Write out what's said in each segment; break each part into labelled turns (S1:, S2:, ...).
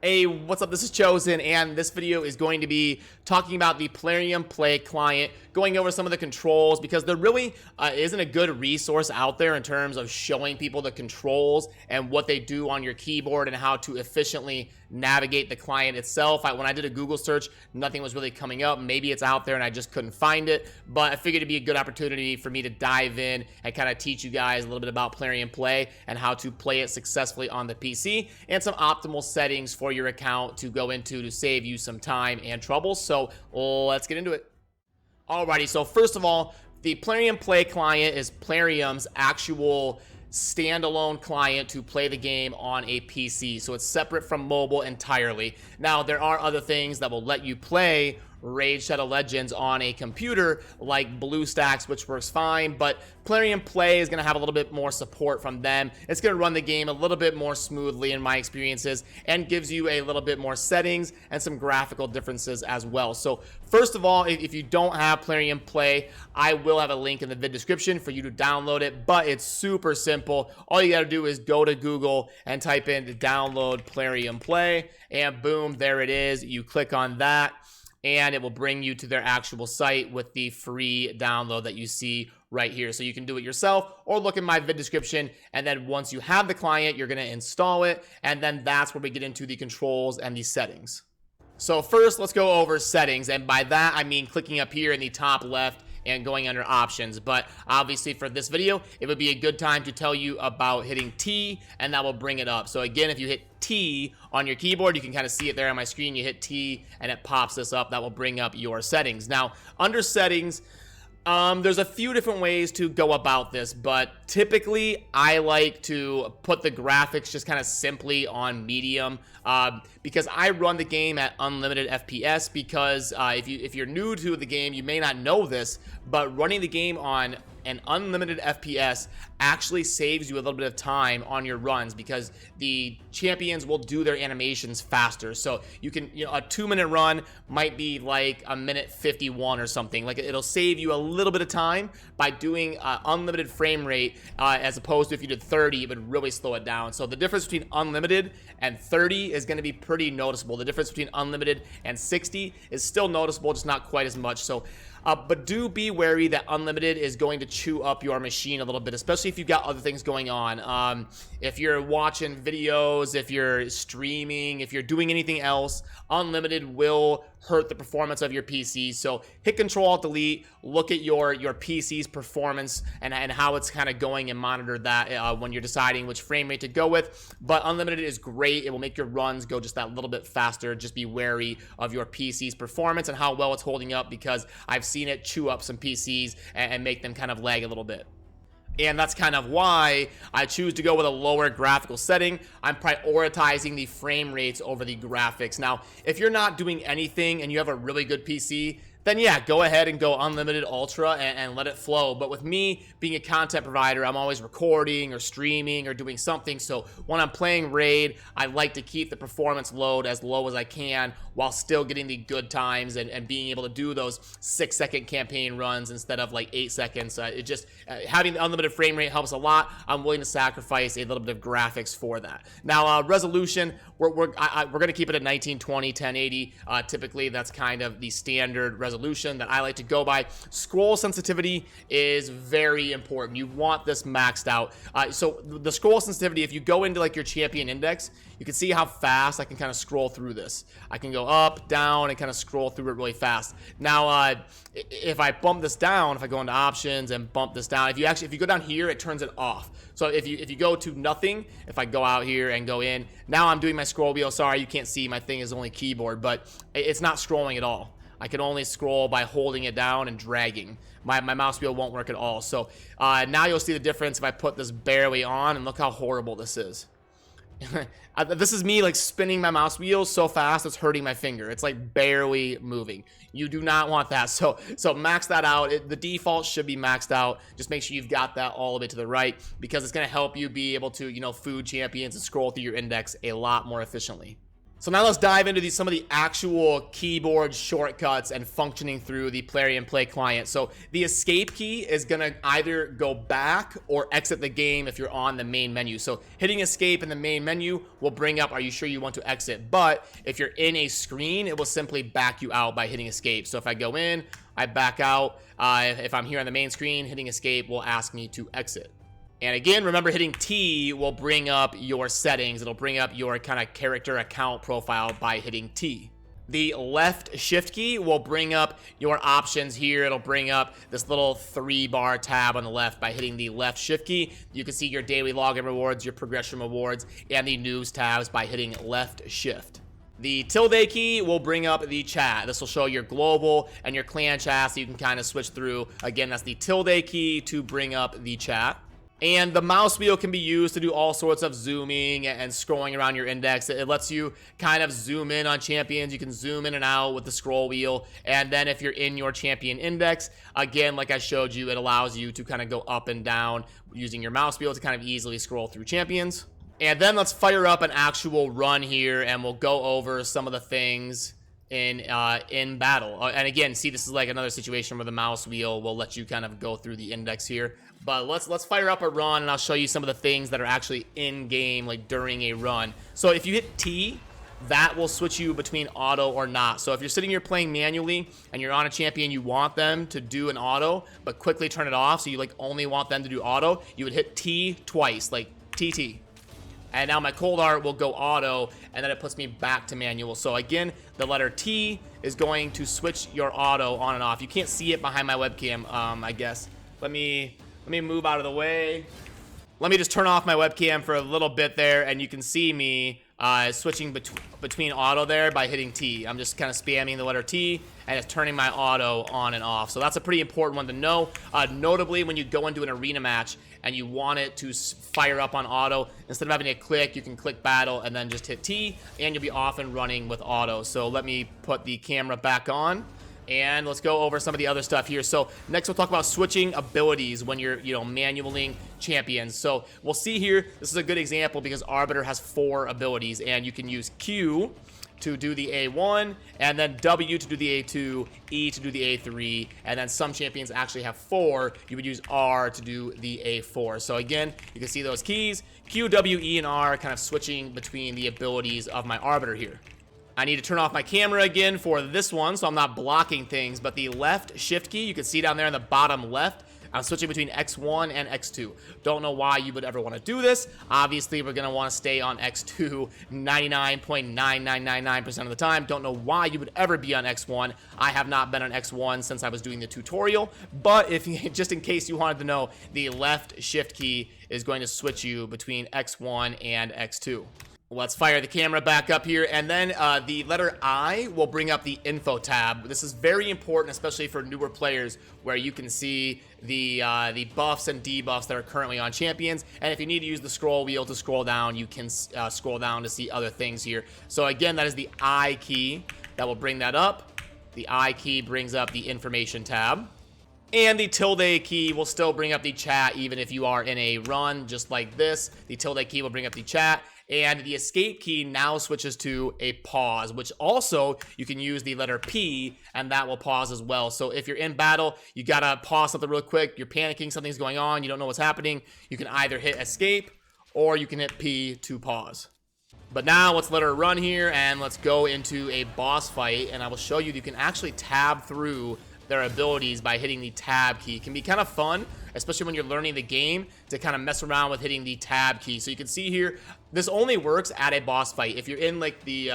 S1: Hey, what's up? This is Chosen, and this video is going to be talking about the PlariumPlay Client, going over some of the controls, because there really isn't a good resource out there in terms of showing people the controls and what they do on your keyboard and how to efficiently navigate the client itself. When I did a Google search, nothing was really coming up. Maybe it's out there and I just couldn't find it, but I figured it'd be a good opportunity for me to dive in and kind of teach you guys a little bit about PlariumPlay and how to play it successfully on the PC, and some optimal settings for your account to go into to save you some time and trouble. So let's get into it. Alrighty, so first of all, the PlariumPlay client is Plarium's actual standalone client to play the game on a PC, so it's separate from mobile entirely. Now, there are other things that will let you play Raid Shadow Legends on a computer like BlueStacks, which works fine, but PlariumPlay is going to have a little bit more support from them. It's going to run the game a little bit more smoothly in my experiences, and gives you a little bit more settings and some graphical differences as well. So first of all, if you don't have PlariumPlay, I will have a link in the vid description for you to download it, but it's super simple. All you got to do is go to Google and type in download PlariumPlay, and boom, there it is. You click on that, and it will bring you to their actual site with the free download that you see right here. So you can do it yourself or look in my vid description, and then once you have the client, you're going to install it, and then that's where we get into the controls and the settings. So first, let's go over settings, and by that I mean clicking up here in the top left and going under options. But obviously for this video, it would be a good time to tell you about hitting T, and that will bring it up. So again, if you hit T on your keyboard, you can kind of see it there on my screen. You hit T and it pops this up. That will bring up your settings. Now, under settings, there's a few different ways to go about this, but typically I like to put the graphics just kind of simply on medium, because I run the game at unlimited FPS, because if you're new to the game, you may not know this, but running the game on an unlimited FPS actually saves you a little bit of time on your runs, because the champions will do their animations faster. So you can, a 2-minute run might be like a minute 51 or something. Like, it'll save you a little bit of time by doing unlimited frame rate, as opposed to if you did 30, it would really slow it down. So the difference between unlimited and 30 is going to be pretty noticeable. The difference between unlimited and 60 is still noticeable, just not quite as much. So but do be wary that unlimited is going to chew up your machine a little bit, especially if you've got other things going on. If you're watching videos, if you're streaming, if you're doing anything else, unlimited will hurt the performance of your PC. So hit Control-Alt-Delete, look at your PC's performance and how it's kind of going, and monitor that when you're deciding which frame rate to go with. But unlimited is great. It will make your runs go just that little bit faster. Just be wary of your PC's performance and how well it's holding up, because I've seen it chew up some PCs and make them kind of lag a little bit. And that's kind of why I choose to go with a lower graphical setting. I'm prioritizing the frame rates over the graphics. Now, if you're not doing anything and you have a really good PC, then yeah, go ahead and go unlimited ultra and let it flow. But with me being a content provider, I'm always recording or streaming or doing something. So when I'm playing Raid, I like to keep the performance load as low as I can while still getting the good times and being able to do those 6-second campaign runs instead of like 8 seconds. It just, having the unlimited frame rate helps a lot. I'm willing to sacrifice a little bit of graphics for that. Now, resolution, we're going to keep it at 1920, 1080. Typically, that's kind of the standard resolution that I like to go by. Scroll sensitivity is very important. You want this maxed out. So the scroll sensitivity, if you go into like your champion index, you can see how fast I can kind of scroll through this. I can go up, down, and kind of scroll through it really fast. Now, if I bump this down, if I go into options and bump this down, if you go down here, it turns it off. So if you go to nothing, if I go out here and go in, now I'm doing my scroll wheel. Sorry, you can't see, my thing is only keyboard, but it's not scrolling at all. I can only scroll by holding it down and dragging. My mouse wheel won't work at all. So now you'll see the difference if I put this barely on, and look how horrible this is. This is me like spinning my mouse wheel so fast it's hurting my finger. It's like barely moving. You do not want that. So max that out. The default should be maxed out. Just make sure you've got that all the way to the right, because it's going to help you be able to, food champions and scroll through your index a lot more efficiently. So now let's dive into some of the actual keyboard shortcuts and functioning through the PlariumPlay Client. So the escape key is going to either go back or exit the game if you're on the main menu. So hitting escape in the main menu will bring up, are you sure you want to exit? But if you're in a screen, it will simply back you out by hitting escape. So if I go in, I back out. If I'm here on the main screen, hitting escape will ask me to exit. And again, remember, hitting T will bring up your settings. It'll bring up your kind of character account profile by hitting T. The left shift key will bring up your options here. It'll bring up this little 3-bar tab on the left by hitting the left shift key. You can see your daily login rewards, your progression rewards, and the news tabs by hitting left shift. The tilde key will bring up the chat. This will show your global and your clan chat, so you can kind of switch through. Again, that's the tilde key to bring up the chat. And the mouse wheel can be used to do all sorts of zooming and scrolling around your index. It lets you kind of zoom in on champions. You can zoom in and out with the scroll wheel. And then if you're in your champion index, again, like I showed you, it allows you to kind of go up and down using your mouse wheel to kind of easily scroll through champions. And then let's fire up an actual run here, and we'll go over some of the things in battle. And again, see, this is like another situation where the mouse wheel will let you kind of go through the index here. But let's fire up a run, and I'll show you some of the things that are actually in game, like during a run. So if you hit T, that will switch you between auto or not. So if you're sitting here playing manually and you're on a champion, you want them to do an auto, but quickly turn it off, so you like only want them to do auto, you would hit T twice, like TT. And now my cold art will go auto, and then it puts me back to manual. So again, the letter T is going to switch your auto on and off. You can't see it behind my webcam, I guess. Let me move out of the way. Let me just turn off my webcam for a little bit there, and you can see me switching between auto there by hitting T. I'm just kind of spamming the letter T, and it's turning my auto on and off. So that's a pretty important one to know. Notably, when you go into an arena match and you want it to fire up on auto, instead of having to click, you can click battle and then just hit T, and you'll be off and running with auto. So let me put the camera back on. And let's go over some of the other stuff here. So next we'll talk about switching abilities when you're, manualing champions. So we'll see here, this is a good example because Arbiter has 4 abilities, and you can use Q to do the A1, and then W to do the A2, E to do the A3, and then some champions actually have 4. You would use R to do the A4. So again, you can see those keys, Q, W, E, and R, kind of switching between the abilities of my Arbiter here. I need to turn off my camera again for this one, so I'm not blocking things, but the left shift key, you can see down there in the bottom left, I'm switching between X1 and X2. Don't know why you would ever want to do this. Obviously, we're going to want to stay on X2 99.9999% of the time. Don't know why you would ever be on X1. I have not been on X1 since I was doing the tutorial, but if just in case you wanted to know, the left shift key is going to switch you between X1 and X2. Let's fire the camera back up here, and then the letter I will bring up the info tab. This is very important, especially for newer players, where you can see the buffs and debuffs that are currently on champions. And if you need to use the scroll wheel to scroll down, you can scroll down to see other things here. So again, that is the I key that will bring that up. The I key brings up the information tab. And the tilde key will still bring up the chat even if you are in a run, just like this. The tilde key will bring up the chat. And the escape key now switches to a pause, which also you can use the letter P, and that will pause as well. So if you're in battle, you gotta pause something real quick, you're panicking, something's going on, you don't know what's happening, you can either hit escape or you can hit P to pause. But now let's let her run here, and let's go into a boss fight, and I will show you that you can actually tab through their abilities by hitting the tab key. It can be kind of fun, especially when you're learning the game, to kind of mess around with hitting the tab key. So you can see here, this only works at a boss fight. If you're in like the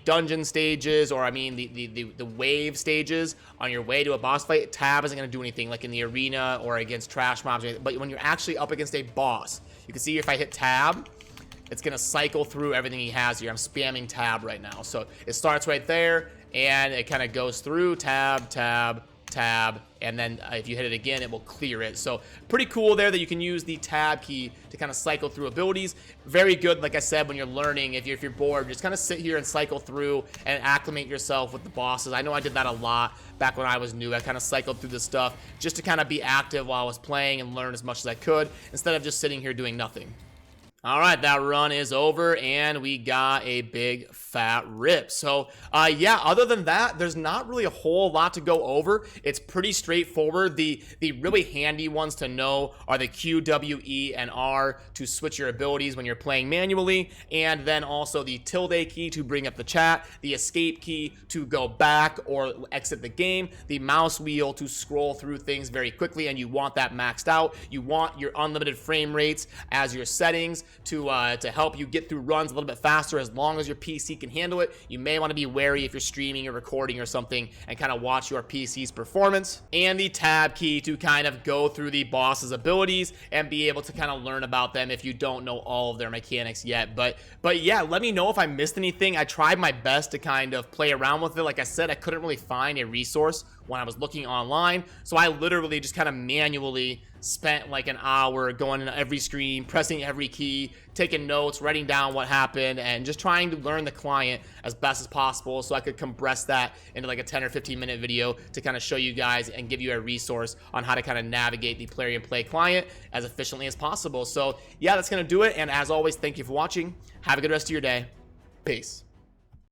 S1: dungeon stages, or I mean the wave stages on your way to a boss fight, tab isn't going to do anything, like in the arena or against trash mobs. But when you're actually up against a boss, you can see if I hit tab, it's going to cycle through everything he has here. I'm spamming tab right now. So it starts right there, and it kind of goes through tab, tab, tab, and then if you hit it again, it will clear it. So pretty cool there that you can use the tab key to kind of cycle through abilities. Very good, like I said, when you're learning. If you're bored, just kind of sit here and cycle through and acclimate yourself with the bosses. I know I did that a lot back when I was new. I kind of cycled through this stuff just to kind of be active while I was playing and learn as much as I could, instead of just sitting here doing nothing. All right, that run is over and we got a big fat rip. So yeah, other than that, there's not really a whole lot to go over. It's pretty straightforward. The really handy ones to know are the Q, W, E, and R to switch your abilities when you're playing manually, and then also the tilde key to bring up the chat, the escape key to go back or exit the game, the mouse wheel to scroll through things very quickly, and you want that maxed out. You want your unlimited frame rates as your settings to help you get through runs a little bit faster as long as your PC can handle it. You may want to be wary if you're streaming or recording or something and kind of watch your PC's performance. And the tab key to kind of go through the boss's abilities and be able to kind of learn about them if you don't know all of their mechanics yet. But yeah, let me know if I missed anything. I tried my best to kind of play around with it. Like I said, I couldn't really find a resource when I was looking online, so I literally just kind of manually spent like an hour going in every screen, pressing every key, taking notes, writing down what happened, and just trying to learn the client as best as possible so I could compress that into like a 10 or 15 minute video to kind of show you guys and give you a resource on how to kind of navigate the PlariumPlay client as efficiently as possible. So yeah, that's gonna do it, and as always, thank you for watching. Have a good rest of your day. Peace.